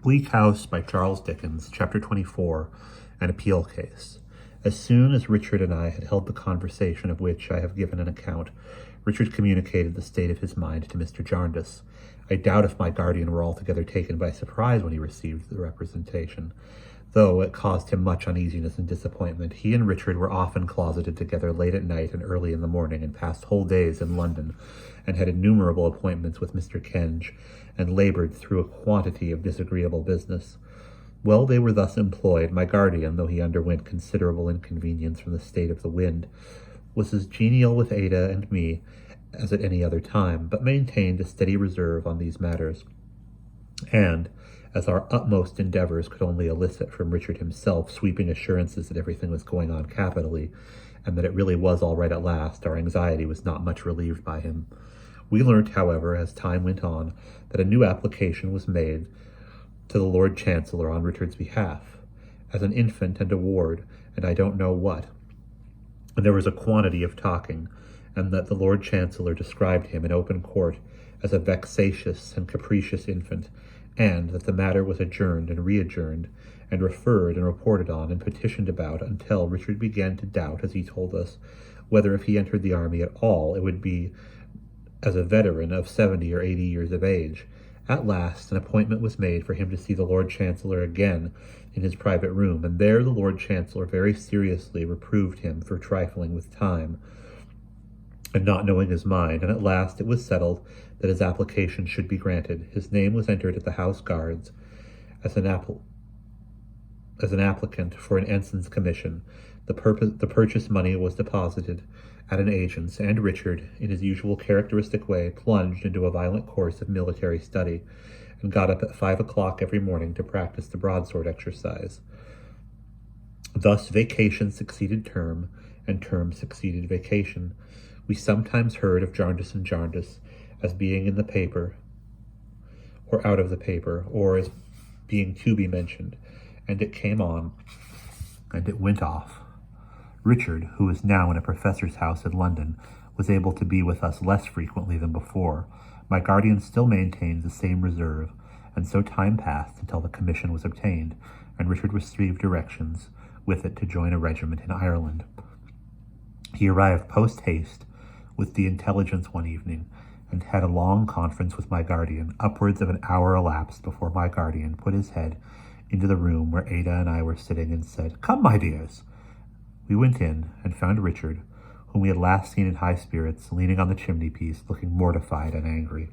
Bleak House by Charles Dickens, Chapter 24, An Appeal Case. As soon as Richard and I had held the conversation of which I have given an account, Richard communicated the state of his mind to Mr. Jarndyce. I doubt if my guardian were altogether taken by surprise when he received the representation, though it caused him much uneasiness and disappointment. He and Richard were often closeted together late at night and early in the morning, and passed whole days in London, and had innumerable appointments with Mr. Kenge, and laboured through a quantity of disagreeable business. While they were thus employed, my guardian, though he underwent considerable inconvenience from the state of the wind, was as genial with Ada and me as at any other time, but maintained a steady reserve on these matters, and, as our utmost endeavours could only elicit from Richard himself sweeping assurances that everything was going on capitally, and that it really was all right at last, our anxiety was not much relieved by him. We learnt, however, as time went on, that a new application was made to the Lord Chancellor on Richard's behalf, as an infant and a ward, and I don't know what. And there was a quantity of talking, and that the Lord Chancellor described him in open court as a vexatious and capricious infant, and that the matter was adjourned and readjourned, and referred and reported on and petitioned about, until Richard began to doubt, as he told us, whether if he entered the army at all, it would be as a veteran of 70 or 80 years of age. At last an appointment was made for him to see the Lord Chancellor again in his private room, and there the Lord Chancellor very seriously reproved him for trifling with time and not knowing his mind, and at last it was settled that his application should be granted. His name was entered at the House Guards as an applicant for an ensign's commission. The purchase money was deposited at an agent's, and Richard, in his usual characteristic way, plunged into a violent course of military study, and got up at 5 o'clock every morning to practice the broadsword exercise. Thus vacation succeeded term, and term succeeded vacation. We sometimes heard of Jarndyce and Jarndyce as being in the paper, or out of the paper, or as being to be mentioned, and it came on, and it went off. Richard, who was now in a professor's house in London, was able to be with us less frequently than before. My guardian still maintained the same reserve, and so time passed until the commission was obtained, and Richard received directions with it to join a regiment in Ireland. He arrived post-haste with the intelligence one evening, and had a long conference with my guardian. Upwards of an hour elapsed before my guardian put his head into the room where Ada and I were sitting, and said, "Come, my dears." We went in, and found Richard, whom we had last seen in high spirits, leaning on the chimney-piece, looking mortified and angry.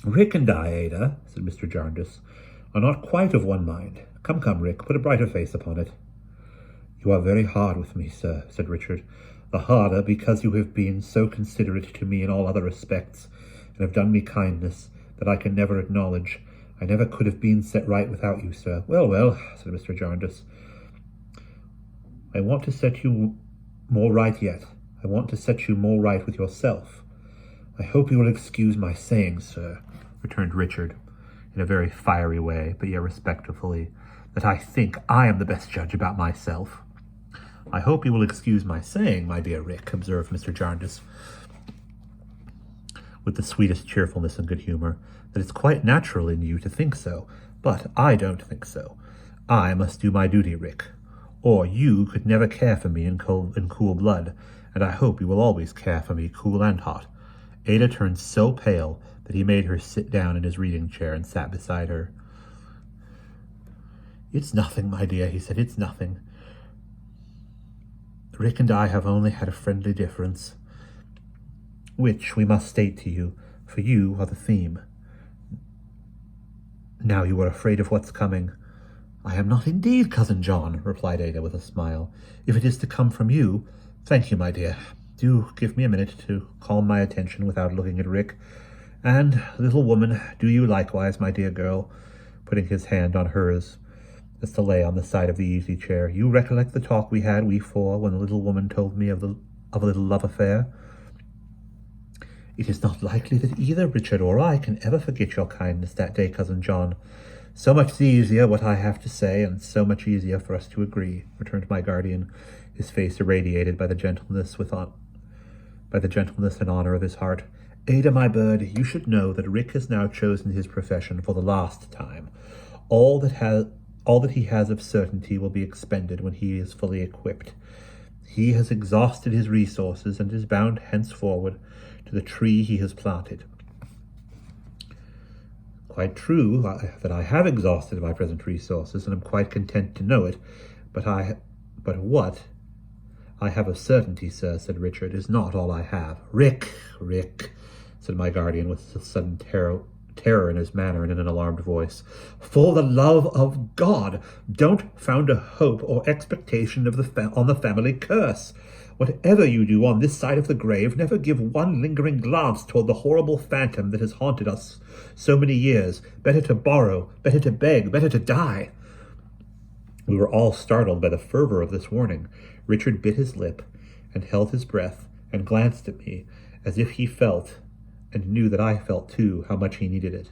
"Rick and I, Ada," said Mr. Jarndyce, "are not quite of one mind. Come, Rick, put a brighter face upon it." "You are very hard with me, sir," said Richard. "The harder because you have been so considerate to me in all other respects, and have done me kindness that I can never acknowledge. I never could have been set right without you, sir." Well, said Mr. Jarndyce, "I want to set you more right yet. I want to set you more right with yourself." "I hope you will excuse my saying, sir," returned Richard, in a very fiery way, but yet respectfully, "that I think I am the best judge about myself." "I hope you will excuse my saying, my dear Rick," observed Mr. Jarndyce, with the sweetest cheerfulness and good humour, "that it's quite natural in you to think so, but I don't think so. I must do my duty, Rick, or you could never care for me in cool blood, and I hope you will always care for me cool and hot." Ada turned so pale that he made her sit down in his reading chair and sat beside her. "It's nothing, my dear," he said, "it's nothing. Rick and I have only had a friendly difference, which we must state to you, for you are the theme. Now you are afraid of what's coming." "I am not indeed, Cousin John," replied Ada with a smile. "If it is to come from you, thank you, my dear. Do give me a minute to calm my attention without looking at Rick. And, little woman, do you likewise, my dear girl," putting his hand on hers as to lay on the side of the easy-chair. "You recollect the talk we had, we four, when the little woman told me of a little love affair?" "It is not likely that either Richard or I can ever forget your kindness that day, Cousin John. So much the easier what I have to say, and so much easier for us to agree," returned my guardian, his face irradiated by the gentleness and honour of his heart. Ada, my bird, you should know that Rick has now chosen his profession for the last time. All that he has of certainty will be expended when he is fully equipped. He has exhausted his resources and is bound henceforward to the tree he has planted. Quite true that I have exhausted my present resources, and am quite content to know it, but what I have of certainty, sir, said Richard, is not all I have. Rick, said my guardian with a sudden terror in his manner and in an alarmed voice. For the love of God, don't found a hope or expectation on the family curse. Whatever you do on this side of the grave, never give one lingering glance toward the horrible phantom that has haunted us so many years. Better to borrow, better to beg, better to die. We were all startled by the fervor of this warning. Richard bit his lip and held his breath and glanced at me as if he felt, and knew that I felt too, how much he needed it.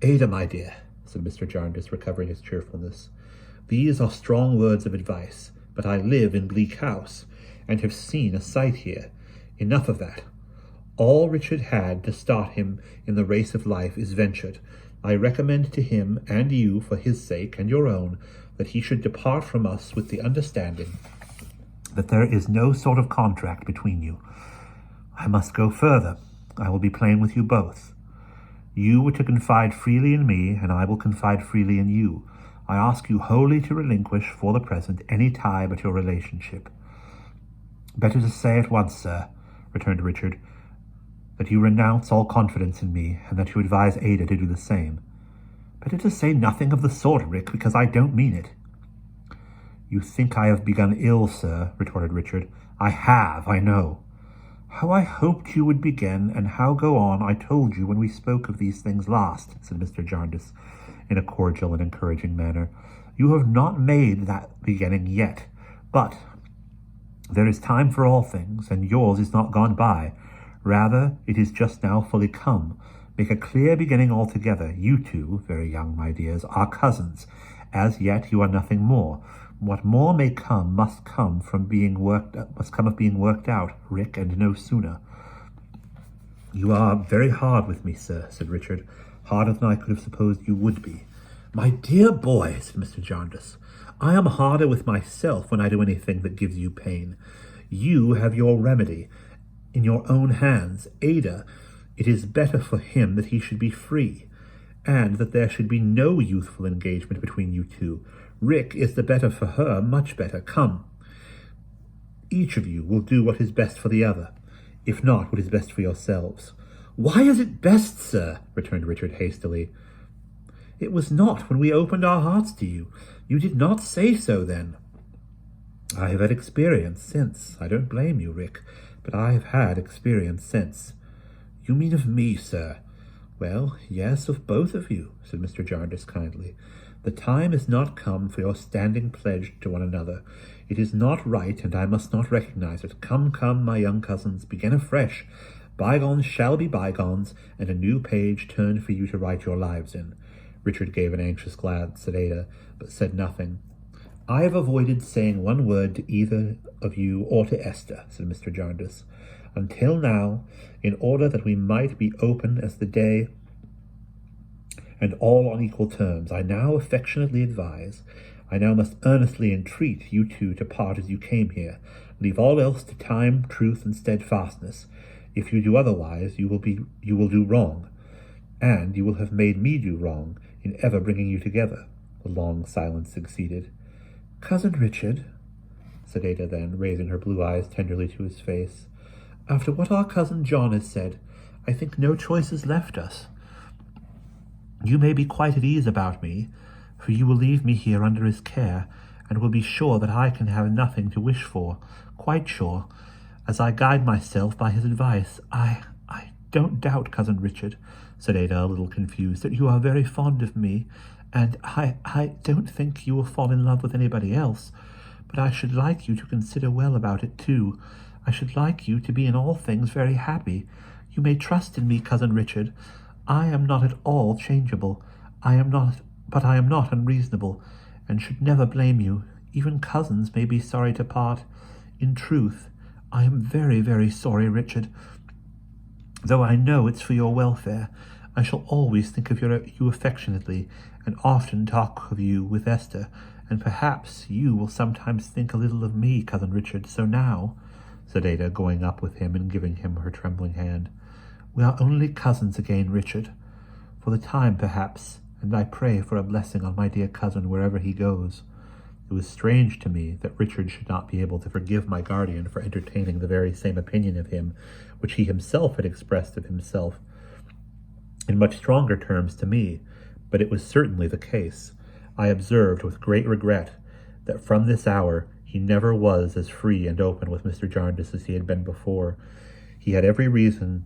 Ada, my dear, said Mr. Jarndyce, recovering his cheerfulness, these are strong words of advice, but I live in Bleak House, and have seen a sight here. Enough of that. All Richard had to start him in the race of life is ventured. I recommend to him and you, for his sake and your own, that he should depart from us with the understanding that there is no sort of contract between you. I must go further. I will be plain with you both. You were to confide freely in me, and I will confide freely in you. I ask you wholly to relinquish, for the present, any tie but your relationship. Better to say at once, sir, returned Richard, that you renounce all confidence in me, and that you advise Ada to do the same. Better to say nothing of the sort, Rick, because I don't mean it. You think I have begun ill, sir, retorted Richard. I have, I know. How I hoped you would begin, and how go on, I told you when we spoke of these things last, said Mr. Jarndyce, in a cordial and encouraging manner. You have not made that beginning yet, but there is time for all things, and yours is not gone by. Rather, it is just now fully come. Make a clear beginning altogether. You two, very young, my dears, are cousins. As yet you are nothing more. What more may come must come of being worked out, Rick, and no sooner. You are very hard with me, sir, said Richard, harder than I could have supposed you would be. My dear boy, said Mr. Jarndyce, I am harder with myself when I do anything that gives you pain. You have your remedy in your own hands. Ada, it is better for him that he should be free, and that there should be no youthful engagement between you two. Rick is the better for her, much better. Come. Each of you will do what is best for the other, if not what is best for yourselves. Why is it best, sir? Returned Richard hastily. It was not when we opened our hearts to you. You did not say so then. I have had experience since. I don't blame you, Rick, but I have had experience since. You mean of me, sir? Well, yes, of both of you, said Mr. Jarndyce kindly. The time is not come for your standing pledged to one another. It is not right, and I must not recognize it. Come, my young cousins, begin afresh. Bygones shall be bygones, and a new page turn for you to write your lives in. Richard gave an anxious glance at Ada, but said nothing. I have avoided saying one word to either of you or to Esther, said Mr. Jarndyce, until now, in order that we might be open as the day and all on equal terms. I now affectionately advise, I now must earnestly entreat you two to part as you came here. Leave all else to time, truth, and steadfastness. If you do otherwise, you will do wrong, and you will have made me do wrong in ever bringing you together. A long silence succeeded. Cousin Richard, said Ada then, raising her blue eyes tenderly to his face, after what our cousin John has said, I think no choice is left us. You may be quite at ease about me, for you will leave me here under his care, and will be sure that I can have nothing to wish for, quite sure, as I guide myself by his advice. I don't doubt, Cousin Richard, said Ada, a little confused, that you are very fond of me, and I don't think you will fall in love with anybody else, but I should like you to consider well about it, too. I should like you to be in all things very happy. You may trust in me, Cousin Richard. I am not at all changeable. But I am not unreasonable, and should never blame you. Even cousins may be sorry to part. In truth, I am very, very sorry, Richard. Though I know it's for your welfare, I shall always think of you affectionately, and often talk of you with Esther, and perhaps you will sometimes think a little of me, Cousin Richard. So now," said Ada, going up with him and giving him her trembling hand, "we are only cousins again, Richard, for the time perhaps, and I pray for a blessing on my dear cousin wherever he goes." It was strange to me that Richard should not be able to forgive my guardian for entertaining the very same opinion of him which he himself had expressed of himself in much stronger terms to me, but it was certainly the case. I observed with great regret that from this hour he never was as free and open with Mr. Jarndyce as he had been before. He had every reason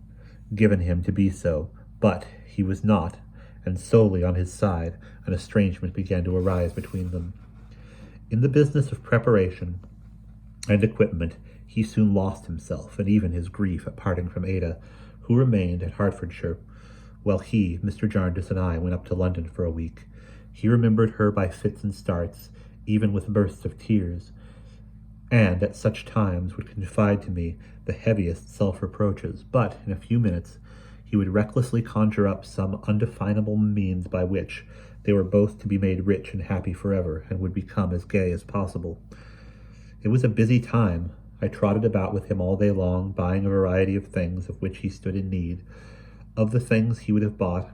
given him to be so, but he was not, and solely on his side an estrangement began to arise between them. In the business of preparation and equipment he soon lost himself, and even his grief at parting from Ada, who remained at Hertfordshire, while he, Mr. Jarndyce, and I went up to London for a week. He remembered her by fits and starts, even with bursts of tears, and at such times would confide to me the heaviest self-reproaches, but in a few minutes he would recklessly conjure up some undefinable means by which they were both to be made rich and happy forever, and would become as gay as possible. It was a busy time. I trotted about with him all day long, buying a variety of things of which he stood in need. Of the things he would have bought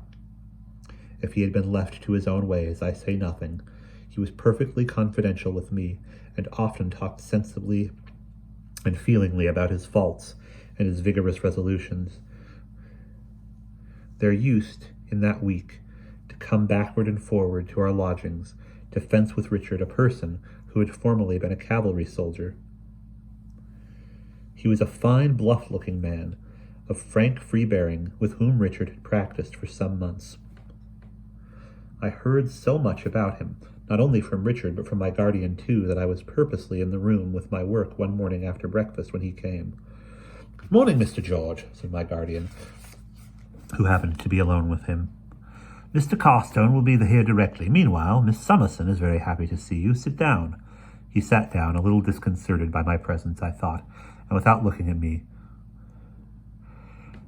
if he had been left to his own ways, I say nothing. He was perfectly confidential with me, and often talked sensibly and feelingly about his faults and his vigorous resolutions. There used, in that week, to come backward and forward to our lodgings, to fence with Richard, a person who had formerly been a cavalry soldier. He was a fine, bluff-looking man, of frank free-bearing, with whom Richard had practised for some months. I heard so much about him, not only from Richard, but from my guardian too, that I was purposely in the room with my work one morning after breakfast when he came. "Good morning, Mr. George," said my guardian, who happened to be alone with him. "Mr. Carstone will be here directly. Meanwhile, Miss Summerson is very happy to see you. Sit down." He sat down, a little disconcerted by my presence, I thought, and without looking at me,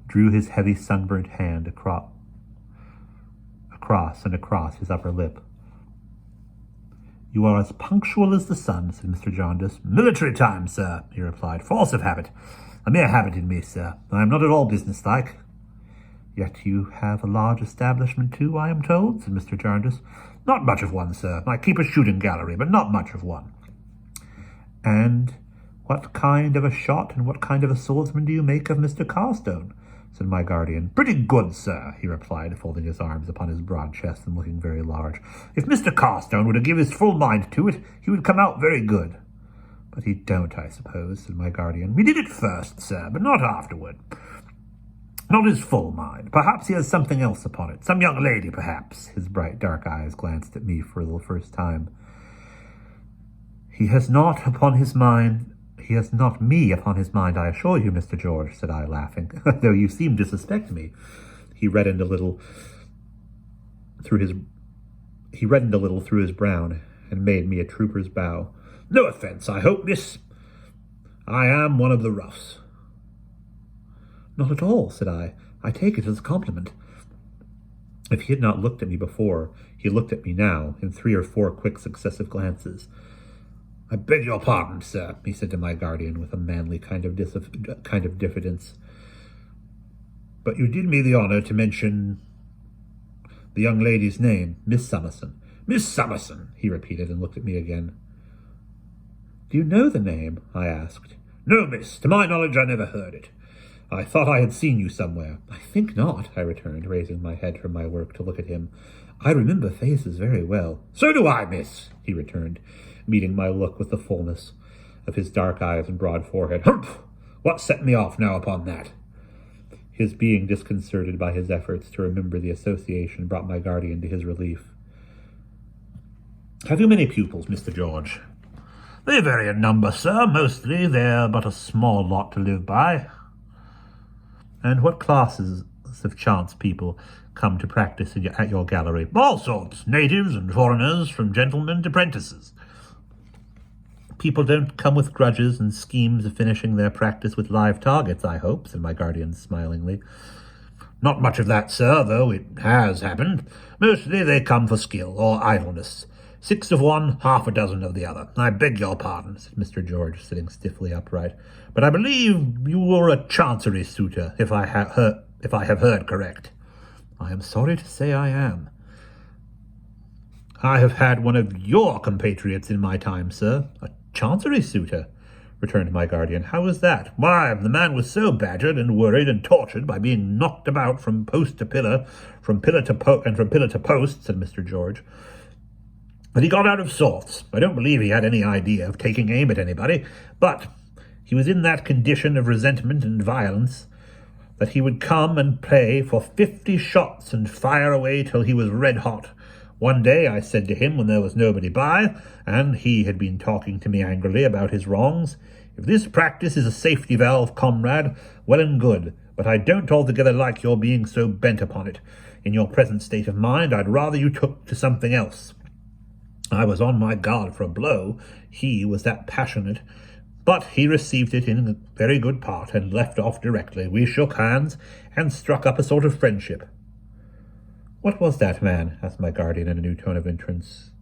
drew his heavy sunburnt hand across his upper lip. "You are as punctual as the sun," said Mr. Jarndyce. "Military time, sir," he replied. "Force of habit. A mere habit in me, sir. I am not at all business-like." "Yet you have a large establishment, too, I am told," said Mr. Jarndyce. "Not much of one, sir. I keep a shooting gallery, but not much of one." "And what kind of a shot and what kind of a swordsman do you make of Mr. Carstone?" said my guardian. "Pretty good, sir," he replied, folding his arms upon his broad chest and looking very large. "If Mr. Carstone were to give his full mind to it, he would come out very good." "But he don't, I suppose," said my guardian. "He did it first, sir, but not afterward. Not his full mind. Perhaps he has something else upon it. Some young lady, perhaps." His bright dark eyes glanced at me for the first time. He has not me upon his mind, I assure you, Mr. George," said I, laughing, "though you seem to suspect me." He reddened a little through his brown, and made me a trooper's bow. "No offence, I hope, miss. I am one of the roughs." "Not at all," said I. "I take it as a compliment." If he had not looked at me before, he looked at me now, in 3 or 4 quick successive glances. "I beg your pardon, sir," he said to my guardian, with a manly kind of diffidence. "But you did me the honour to mention the young lady's name, Miss Summerson." "Miss Summerson," he repeated, and looked at me again. "Do you know the name?" I asked. "No, miss. To my knowledge, I never heard it. I thought I had seen you somewhere." "I think not," I returned, raising my head from my work to look at him. "I remember faces very well." "So do I, miss," he returned, meeting my look with the fullness of his dark eyes and broad forehead. "Humph! What set me off now upon that?" His being disconcerted by his efforts to remember the association brought my guardian to his relief. "Have you many pupils, Mr. George?" "They vary in number, sir. Mostly they're but a small lot to live by." "And what classes of chance people come to practice at your gallery?" "All sorts. Natives and foreigners, from gentlemen to 'prentices." People don't come with grudges and schemes of finishing their practice with live targets, I hope, said my guardian smilingly. Not much of that, sir, though it has happened. Mostly they come for skill or idleness. 6 of one, half a dozen of the other. I beg your pardon, said Mr. George, sitting stiffly upright, but I believe you were a chancery suitor, if I have heard correct. I am sorry to say I am. I have had one of your compatriots in my time, sir. A chancery suitor, returned my guardian. How was that? Why, the man was so badgered and worried and tortured by being knocked about from post to pillar, from pillar to post, said Mr. George, that he got out of sorts. I don't believe he had any idea of taking aim at anybody, but he was in that condition of resentment and violence that he would come and play for 50 shots and fire away till he was red hot. One day I said to him when there was nobody by, and he had been talking to me angrily about his wrongs, if this practice is a safety valve, comrade, well and good, but I don't altogether like your being so bent upon it. In your present state of mind, I'd rather you took to something else. I was on my guard for a blow. He was that passionate. But he received it in a very good part, and left off directly. We shook hands, and struck up a sort of friendship. What was that man? Asked my guardian in a new tone of interest.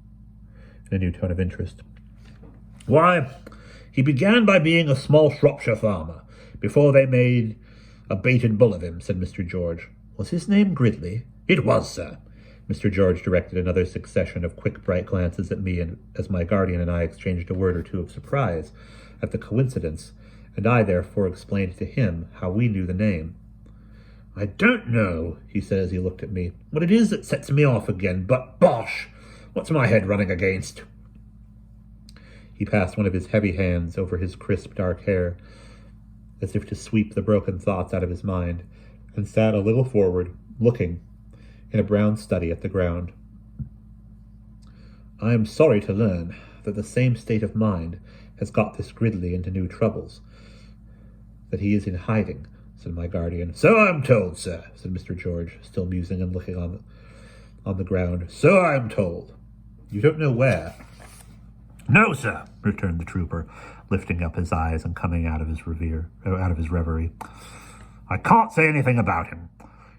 Why, he began by being a small Shropshire farmer, before they made a baited bull of him, said Mr. George. Was his name Gridley? It was, sir. Mr. George directed another succession of quick, bright glances at me, and as my guardian and I exchanged a word or two of surprise at the coincidence, and I therefore explained to him how we knew the name. I don't know, he said as he looked at me, what it is that sets me off again, but bosh! What's my head running against? He passed one of his heavy hands over his crisp dark hair, as if to sweep the broken thoughts out of his mind, and sat a little forward, looking in a brown study at the ground. I am sorry to learn that the same state of mind has got this Gridley into new troubles, that he is in hiding, said my guardian. So I am told, sir, said Mr. George, still musing and looking on the ground. So I am told. You don't know where? No, sir, returned the trooper, lifting up his eyes and coming out of his reverie. I can't say anything about him.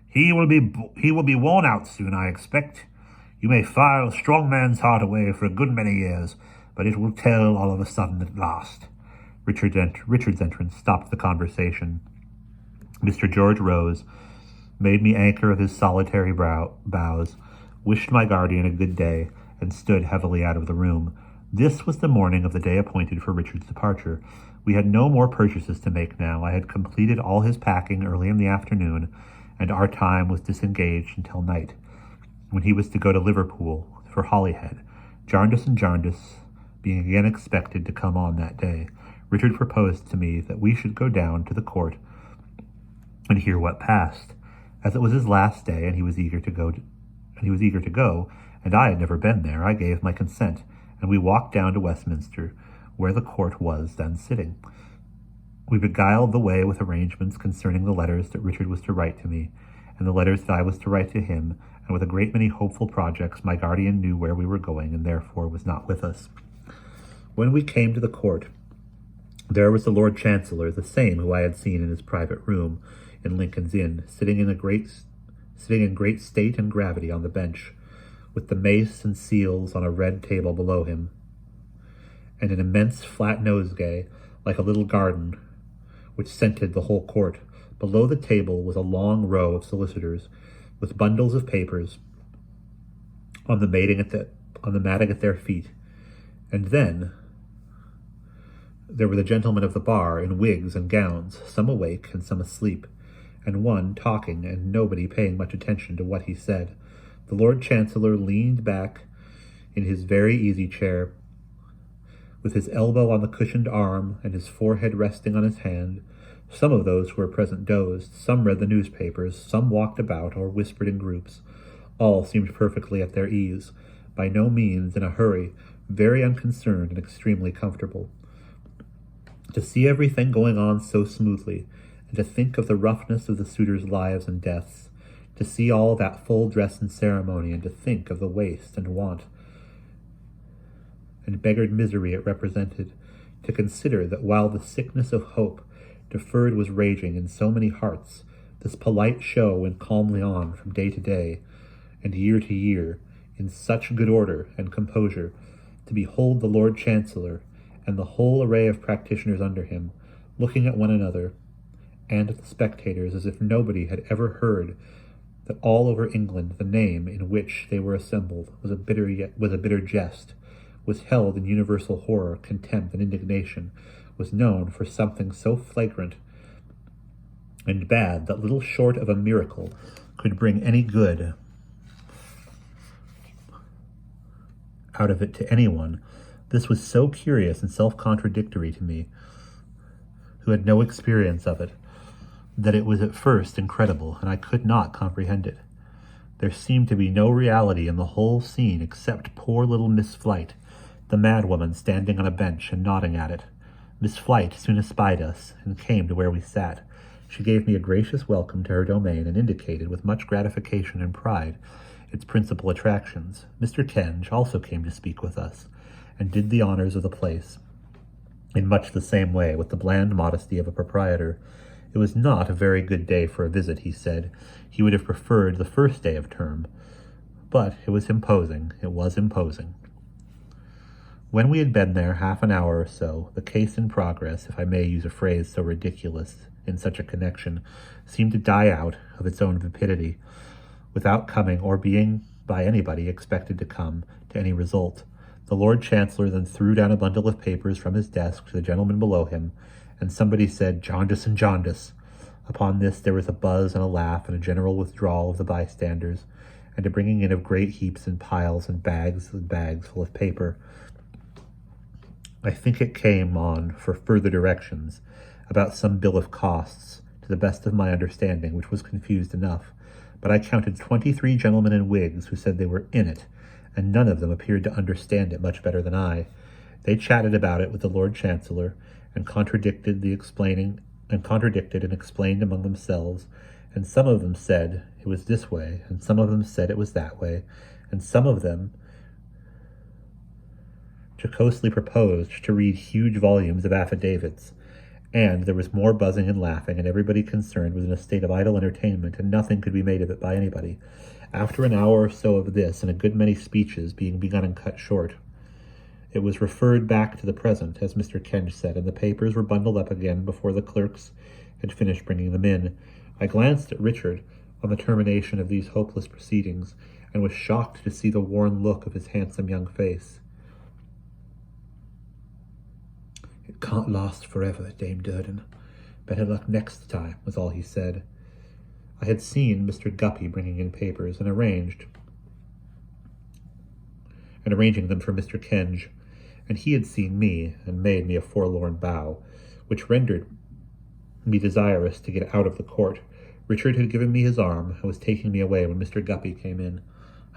He will be worn out soon, I expect. You may file a strong man's heart away for a good many years, but it will tell all of a sudden at last. Richard's entrance stopped the conversation. Mr. George rose, made me anchor of his solitary bows, wished my guardian a good day, and stood heavily out of the room. This was the morning of the day appointed for Richard's departure. We had no more purchases to make now. I had completed all his packing early in the afternoon, and our time was disengaged until night, when he was to go to Liverpool for Holyhead, Jarndyce and Jarndyce being again expected to come on that day. Richard proposed to me that we should go down to the court and hear what passed. As it was his last day, and he was eager to go, and I had never been there, I gave my consent, and we walked down to Westminster, where the court was then sitting. We beguiled the way with arrangements concerning the letters that Richard was to write to me, and the letters that I was to write to him, and with a great many hopeful projects. My guardian knew where we were going, and therefore was not with us. When we came to the court, there was the Lord Chancellor, the same who I had seen in his private room in Lincoln's Inn, sitting in great state and gravity on the bench, with the mace and seals on a red table below him, and an immense flat nosegay, like a little garden, which scented the whole court. Below the table was a long row of solicitors, with bundles of papers on the matting at their feet, and then there were the gentlemen of the bar in wigs and gowns, some awake and some asleep, and one talking and nobody paying much attention to what he said. The Lord Chancellor leaned back in his very easy chair, with his elbow on the cushioned arm and his forehead resting on his hand. Some of those who were present dozed, some read the newspapers, some walked about or whispered in groups. All seemed perfectly at their ease, by no means in a hurry, very unconcerned and extremely comfortable. To see everything going on so smoothly, and to think of the roughness of the suitors' lives and deaths, to see all that full dress and ceremony, and to think of the waste and want and beggared misery it represented, to consider that while the sickness of hope deferred was raging in so many hearts, this polite show went calmly on from day to day, and year to year, in such good order and composure, to behold the Lord Chancellor, and the whole array of practitioners under him, looking at one another, and at the spectators as if nobody had ever heard that all over England the name in which they were assembled was a bitter jest, was held in universal horror, contempt, and indignation, was known for something so flagrant and bad that little short of a miracle could bring any good out of it to anyone. This was so curious and self-contradictory to me, who had no experience of it, that it was at first incredible, and I could not comprehend it. There seemed to be no reality in the whole scene except poor little Miss Flite, the madwoman standing on a bench and nodding at it. Miss Flite soon espied us, and came to where we sat. She gave me a gracious welcome to her domain, and indicated with much gratification and pride its principal attractions. Mr. Kenge also came to speak with us, and did the honors of the place, in much the same way, with the bland modesty of a proprietor. It was not a very good day for a visit, he said. He would have preferred the first day of term, but it was imposing. When we had been there half an hour or so, the case in progress, if I may use a phrase so ridiculous in such a connection, seemed to die out of its own vapidity, without coming or being by anybody expected to come to any result. The Lord Chancellor then threw down a bundle of papers from his desk to the gentleman below him, and somebody said, "Jaundice and jaundice." Upon this there was a buzz and a laugh and a general withdrawal of the bystanders, and a bringing in of great heaps and piles and bags full of paper. I think it came on for further directions about some bill of costs, to the best of my understanding, which was confused enough. But I counted 23 gentlemen in wigs who said they were in it, and none of them appeared to understand it much better than I. They chatted about it with the Lord Chancellor, and contradicted and explained among themselves, and some of them said it was this way, and some of them said it was that way, and some of them jocosely proposed to read huge volumes of affidavits, and there was more buzzing and laughing, and everybody concerned was in a state of idle entertainment, and nothing could be made of it by anybody. After an hour or so of this, and a good many speeches being begun and cut short, it was referred back to the present, as Mr. Kenge said, and the papers were bundled up again before the clerks had finished bringing them in. I glanced at Richard on the termination of these hopeless proceedings, and was shocked to see the worn look of his handsome young face. "It can't last forever, Dame Durden. Better luck next time," was all he said. I had seen Mr. Guppy bringing in papers, and arranging them for Mr. Kenge, and he had seen me, and made me a forlorn bow, which rendered me desirous to get out of the court. Richard had given me his arm, and was taking me away when Mr. Guppy came in.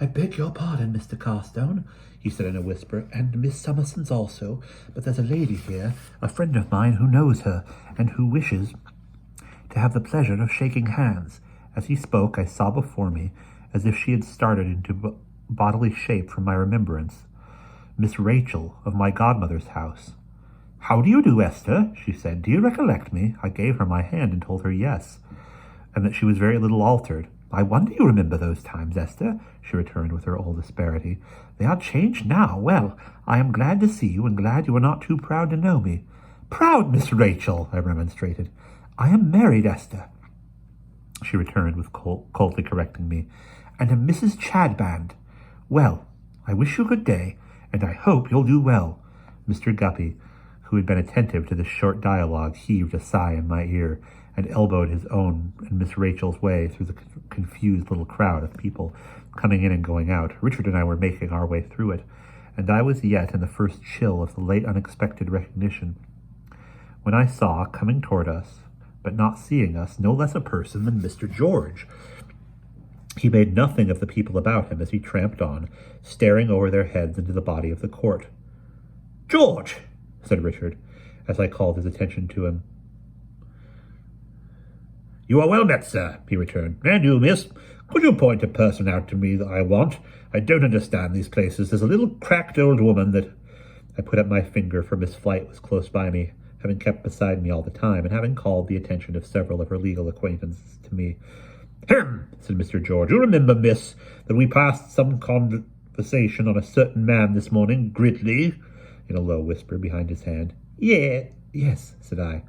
"I beg your pardon, Mr. Carstone," he said in a whisper, "and Miss Summerson's also, but there's a lady here, a friend of mine who knows her, and who wishes to have the pleasure of shaking hands." As he spoke, I saw before me, as if she had started into bodily shape from my remembrance, Miss Rachel of my godmother's house. "How do you do, Esther?" she said. "Do you recollect me?" I gave her my hand and told her yes, and that she was very little altered. "I wonder you remember those times, Esther," she returned with her old asperity. "They are changed now. Well, I am glad to see you, and glad you are not too proud to know me." "Proud, Miss Rachel," I remonstrated. "I am married, Esther," she returned, with coldly correcting me, "and am Mrs. Chadband. Well, I wish you good day, and I hope you'll do well." Mr. Guppy, who had been attentive to this short dialogue, heaved a sigh in my ear, and elbowed his own and Miss Rachel's way through the confused little crowd of people coming in and going out. Richard and I were making our way through it, and I was yet in the first chill of the late unexpected recognition, when I saw, coming toward us, but not seeing us, no less a person than Mr. George. He made nothing of the people about him as he tramped on, staring over their heads into the body of the court. "George!" said Richard, as I called his attention to him. "You are well met, sir," he returned. "And you, miss, could you point a person out to me that I want? I don't understand these places. There's a little cracked old woman that I put up my finger, for Miss Flite was close by me, having kept beside me all the time, and having called the attention of several of her legal acquaintances to me. "Hem," said Mr. George. "You remember, miss, that we passed some conversation on a certain man this morning, Gridley," in a low whisper behind his hand. Yes, said I.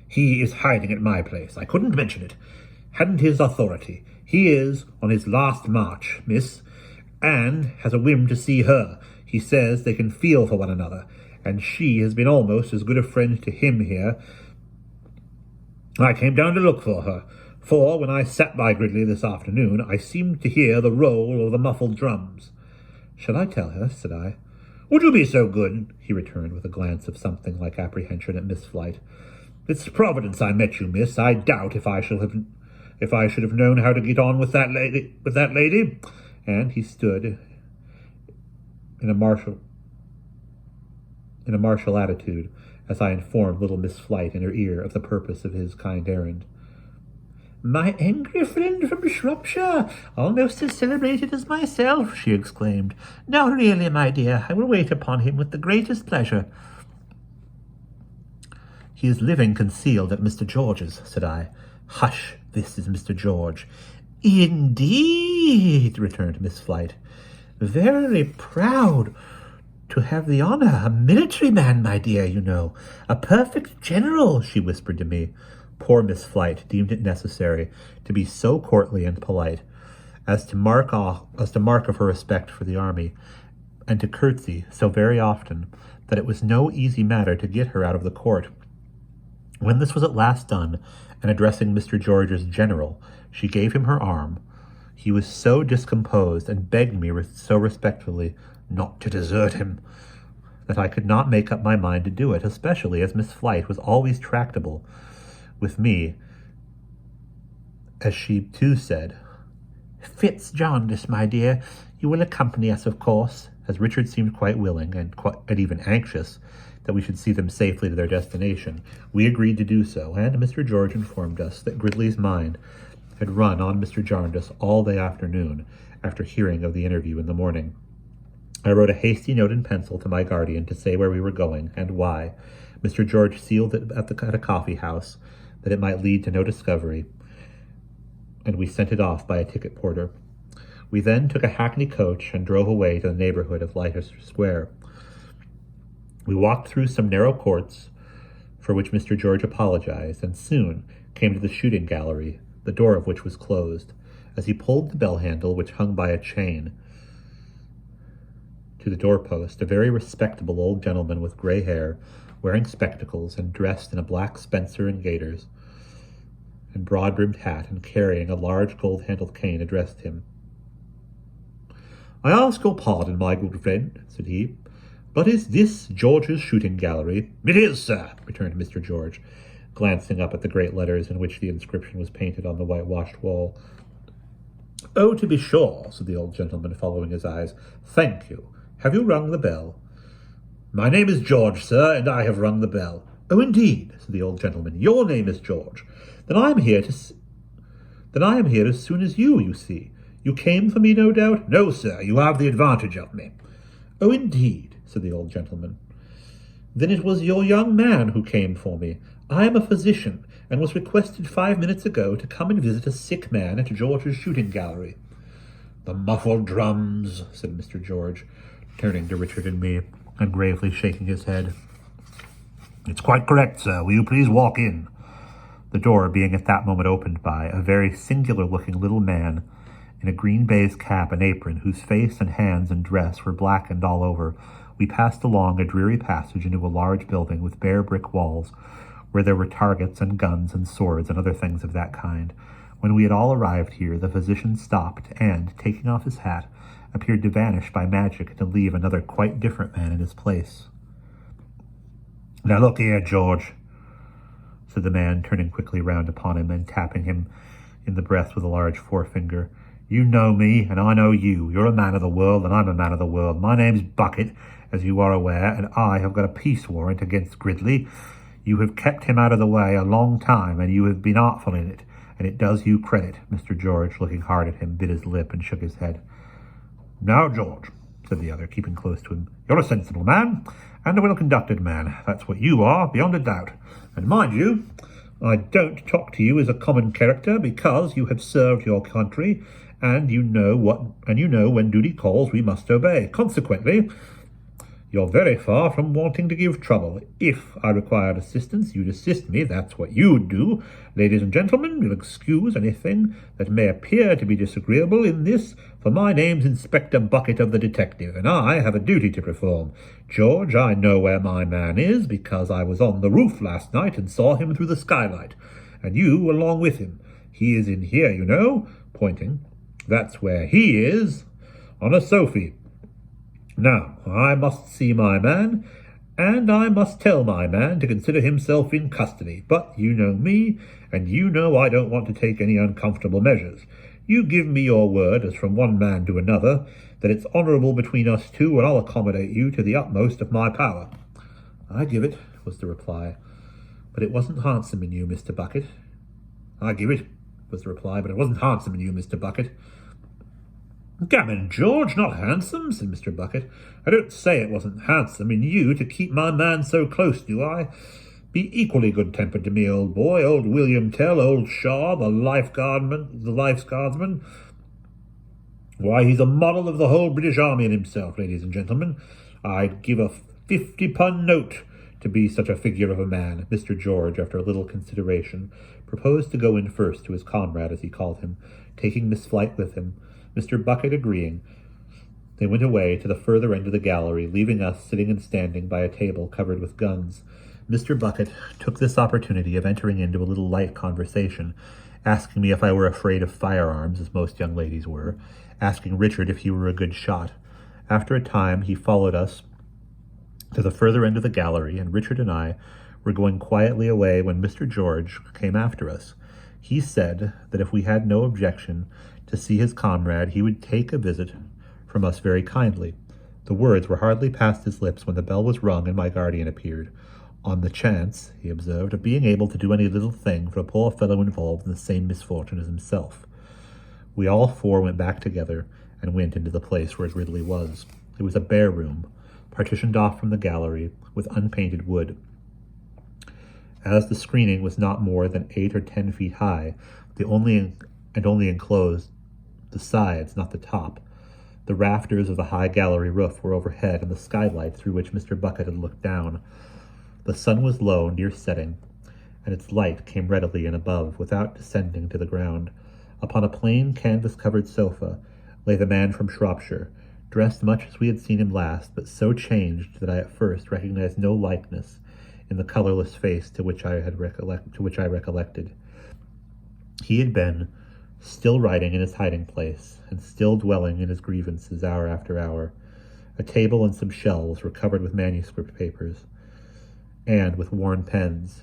"He is hiding at my place. I couldn't mention it. Hadn't his authority. He is on his last march, miss, and has a whim to see her. He says they can feel for one another, and she has been almost as good a friend to him here. I came down to look for her, for when I sat by Gridley this afternoon, I seemed to hear the roll of the muffled drums." "Shall I tell her?" said I. "Would you be so good?" he returned, with a glance of something like apprehension at Miss Flite. "It's Providence I met you, miss. I doubt if I should have known how to get on with that lady. And he stood in a martial attitude as I informed little Miss Flite in her ear of the purpose of his kind errand. "My angry friend from Shropshire, almost as celebrated as myself," she exclaimed. "Now really, my dear, I will wait upon him with the greatest pleasure." "He is living concealed at Mr. George's," said I. "Hush, this is Mr. George." "Indeed," returned Miss Flite. "Very proud to have the honor. A military man, my dear, you know. A perfect general," she whispered to me. Poor Miss Flite deemed it necessary to be so courtly and polite as to mark of her respect for the army, and to curtsy so very often that it was no easy matter to get her out of the court. When this was at last done, and addressing Mr. George as General, she gave him her arm. He was so discomposed, and begged me so respectfully not to desert him, that I could not make up my mind to do it, especially as Miss Flite was always tractable with me, as she too said, "Fitz Jarndyce, my dear, you will accompany us, of course," as Richard seemed quite willing, and even anxious, that we should see them safely to their destination. We agreed to do so, and Mr. George informed us that Gridley's mind had run on Mr. Jarndyce all the afternoon, after hearing of the interview in the morning. I wrote a hasty note in pencil to my guardian to say where we were going, and why. Mr. George sealed it at a coffee house, that it might lead to no discovery, and we sent it off by a ticket porter. We then took a hackney coach and drove away to the neighborhood of Leicester Square. We walked through some narrow courts, for which Mr. George apologized, and soon came to the shooting gallery, the door of which was closed. As he pulled the bell handle, which hung by a chain to the doorpost, a very respectable old gentleman with grey hair, wearing spectacles and dressed in a black spencer and gaiters and broad-brimmed hat, and carrying a large gold-handled cane, addressed him. "I ask your pardon, my good friend," said he, "but is this George's shooting gallery?" "It is, sir," returned Mr. George, glancing up at the great letters in which the inscription was painted on the whitewashed wall. "Oh, to be sure," said the old gentleman, following his eyes. "Thank you. Have you rung the bell?" "My name is George, sir, and I have rung the bell." "Oh, indeed," said the old gentleman. "Your name is George. Then I am here as soon as you see. You came for me, no doubt?" "No, sir, you have the advantage of me." "Oh, indeed," said the old gentleman. "Then it was your young man who came for me. I am a physician, and was requested 5 minutes ago to come and visit a sick man at George's shooting gallery." "The muffled drums," said Mr. George, turning to Richard and me, and gravely shaking his head. "It's quite correct, sir. Will you please walk in?" The door being at that moment opened by a very singular-looking little man in a green baize cap and apron, whose face and hands and dress were blackened all over, we passed along a dreary passage into a large building with bare brick walls, where there were targets and guns and swords and other things of that kind. When we had all arrived here, the physician stopped and, taking off his hat, appeared to vanish by magic and to leave another quite different man in his place. "Now look here, George," said the man, turning quickly round upon him and tapping him in the breast with a large forefinger. "You know me, and I know you. You're a man of the world, and I'm a man of the world. My name's Bucket, as you are aware, and I have got a peace warrant against Gridley. You have kept him out of the way a long time, and you have been artful in it, and it does you credit." Mr. George, looking hard at him, bit his lip and shook his head. "Now, George, said the other, keeping close to him. "You're a sensible man, and a well-conducted man. That's what you are, beyond a doubt. And mind you, I don't talk to you as a common character, because you have served your country, and you know when duty calls we must obey. Consequently, you're very far from wanting to give trouble. If I required assistance, you'd assist me. That's what you'd do. Ladies and gentlemen, you'll excuse anything that may appear to be disagreeable in this, for my name's Inspector Bucket of the Detective, and I have a duty to perform. George, I know where my man is, because I was on the roof last night and saw him through the skylight, and you along with him. He is in here, you know," pointing. "That's where he is, on a sofa. Now, I must see my man, and I must tell my man to consider himself in custody. But you know me, and you know I don't want to take any uncomfortable measures. You give me your word, as from one man to another, that it's honourable between us two, and I'll accommodate you to the utmost of my power." "I give it," was the reply, "but it wasn't handsome in you, Mr. Bucket." "I give it," was the reply, "but it wasn't handsome in you, Mr. Bucket." "Gammon, George, not handsome," said Mr. Bucket. "I don't say it wasn't handsome in you to keep my man so close, do I? Be equally good-tempered to me, old boy, old William Tell, old Shaw, the lifeguardsman. Why, he's a model of the whole British Army in himself, ladies and gentlemen. I'd give a 50-pun note to be such a figure of a man." Mr. George, after a little consideration, proposed to go in first to his comrade, as he called him, taking Miss Flite with him. Mr. Bucket agreeing, they went away to the further end of the gallery, leaving us sitting and standing by a table covered with guns. Mr. Bucket took this opportunity of entering into a little light conversation, asking me if I were afraid of firearms, as most young ladies were, asking Richard if he were a good shot. After a time, he followed us to the further end of the gallery, and Richard and I were going quietly away when Mr. George came after us. He said that if we had no objection to see his comrade, he would take a visit from us very kindly. The words were hardly past his lips when the bell was rung and my guardian appeared. "On the chance," he observed, "of being able to do any little thing for a poor fellow involved in the same misfortune as himself." We all four went back together and went into the place where Ridley was. It was a bare room, partitioned off from the gallery, with unpainted wood. As the screening was not more than 8 or 10 feet high, only enclosed the sides, not the top. The rafters of the high gallery roof were overhead, and the skylight through which Mr. Bucket had looked down. The sun was low, near setting, and its light came readily in above, without descending to the ground. Upon a plain canvas-covered sofa lay the man from Shropshire, dressed much as we had seen him last, but so changed that I at first recognized no likeness in the colourless face to which I recollected. He had been still writing in his hiding-place, and still dwelling in his grievances hour after hour. A table and some shelves were covered with manuscript papers, and with worn pens,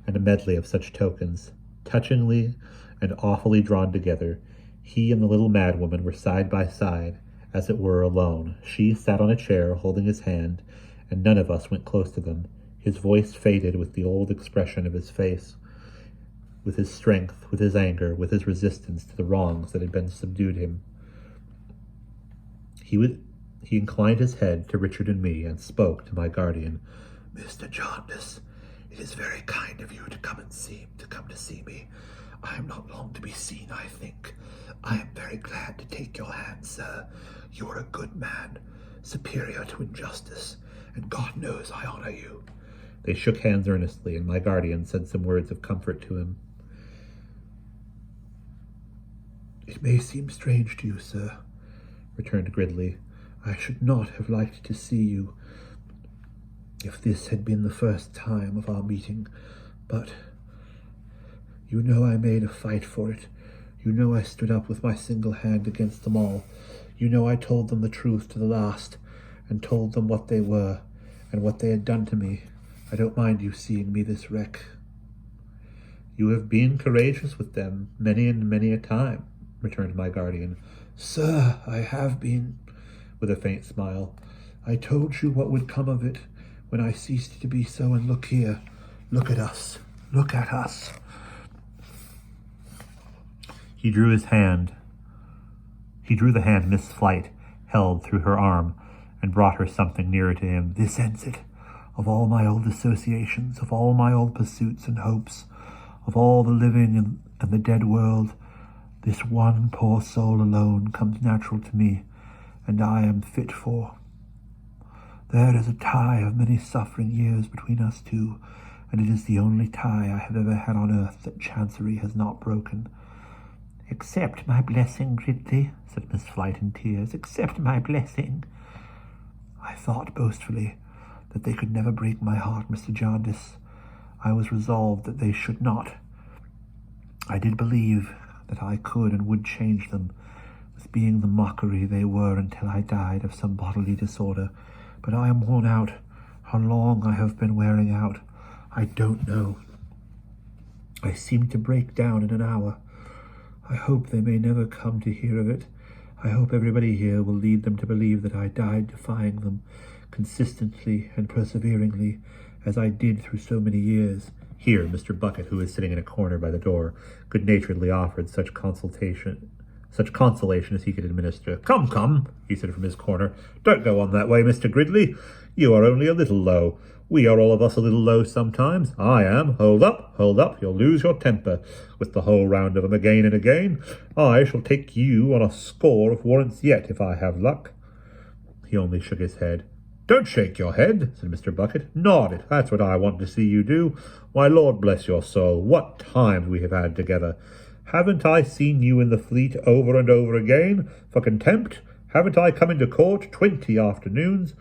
and a medley of such tokens. Touchingly and awfully drawn together, he and the little madwoman were side by side, as it were alone. She sat on a chair, holding his hand, and none of us went close to them. His voice faded with the old expression of his face, with his strength, with his anger, with his resistance to the wrongs that had been subdued him. He inclined his head to Richard and me, and spoke to my guardian. "Mr. Jarndyce, it is very kind of you to come to see me. I am not long to be seen, I think. I am very glad to take your hand, sir. You are a good man, superior to injustice, and God knows I honor you." They shook hands earnestly, and my guardian said some words of comfort to him. "It may seem strange to you, sir," returned Gridley. "I should not have liked to see you if this had been the first time of our meeting, but you know I made a fight for it. You know I stood up with my single hand against them all. You know I told them the truth to the last, and told them what they were, and what they had done to me. I don't mind you seeing me this wreck." "You have been courageous with them many and many a time," returned my guardian. "Sir, I have been," with a faint smile. "I told you what would come of it when I ceased to be so, and look here. Look at us. Look at us." He drew the hand Miss Flite held through her arm, and brought her something nearer to him. "This ends it. Of all my old associations, of all my old pursuits and hopes, of all the living and the dead world, this one poor soul alone comes natural to me, and I am fit for. There is a tie of many suffering years between us two, and it is the only tie I have ever had on earth that Chancery has not broken." "Accept my blessing, Gridley," said Miss Flite in tears. "Accept my blessing." "I thought boastfully that they could never break my heart, Mr. Jarndyce. I was resolved that they should not. I did believe that I could and would change them, with being the mockery they were until I died of some bodily disorder. But I am worn out. How long I have been wearing out, I don't know. I seem to break down in an hour. I hope they may never come to hear of it. I hope everybody here will lead them to believe that I died defying them, consistently and perseveringly, as I did through so many years." Here Mr. Bucket, who was sitting in a corner by the door, good-naturedly offered such consolation as he could administer. "Come, come," he said from his corner. "Don't go on that way, Mr. Gridley. You are only a little low. We are all of us a little low sometimes. I am. Hold up, you'll lose your temper with the whole round of 'em again and again. I shall take you on a score of warrants yet, if I have luck." He only shook his head. "Don't shake your head," said Mr. Bucket. "Nod it. That's what I want to see you do. Why, Lord bless your soul, what times we have had together. Haven't I seen you in the Fleet over and over again for contempt? Haven't I come into court 20 afternoons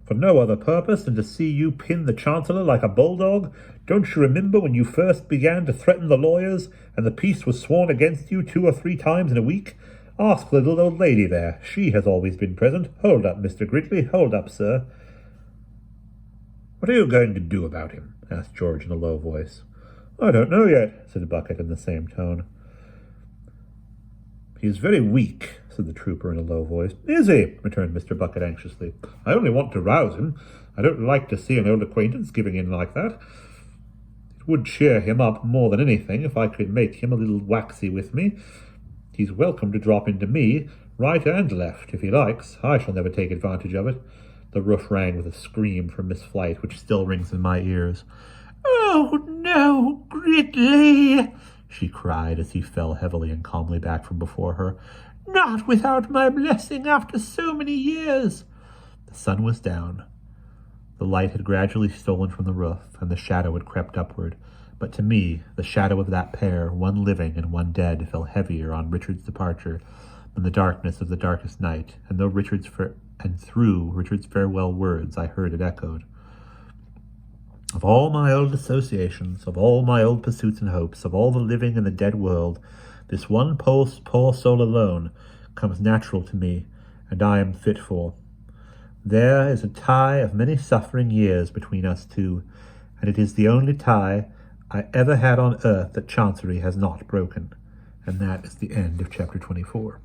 for no other purpose than to see you pin the Chancellor like a bulldog? Don't you remember when you first began to threaten the lawyers, and the peace was sworn against you 2 or 3 times in a week? Ask the little old lady there. She has always been present. Hold up, Mr. Gridley. Hold up, sir." "What are you going to do about him?" asked George in a low voice. "I don't know yet," said Bucket in the same tone. "He is very weak," said the trooper in a low voice. "Is he?" returned Mr. Bucket anxiously. "I only want to rouse him. I don't like to see an old acquaintance giving in like that. It would cheer him up more than anything if I could make him a little waxy with me. He's welcome to drop into me, right and left, if he likes. I shall never take advantage of it." The roof rang with a scream from Miss Flite, which still rings in my ears. "Oh, no, Gridley," she cried as he fell heavily and calmly back from before her. "Not without my blessing after so many years." The sun was down. The light had gradually stolen from the roof, and the shadow had crept upward. But to me, the shadow of that pair, one living and one dead, fell heavier on Richard's departure than the darkness of the darkest night, and through Richard's farewell words I heard it echoed. "Of all my old associations, of all my old pursuits and hopes, of all the living and the dead world, this one poor soul alone comes natural to me, and I am fit for. There is a tie of many suffering years between us two, and it is the only tie I ever had on earth that Chancery has not broken." And that is the end of chapter 24.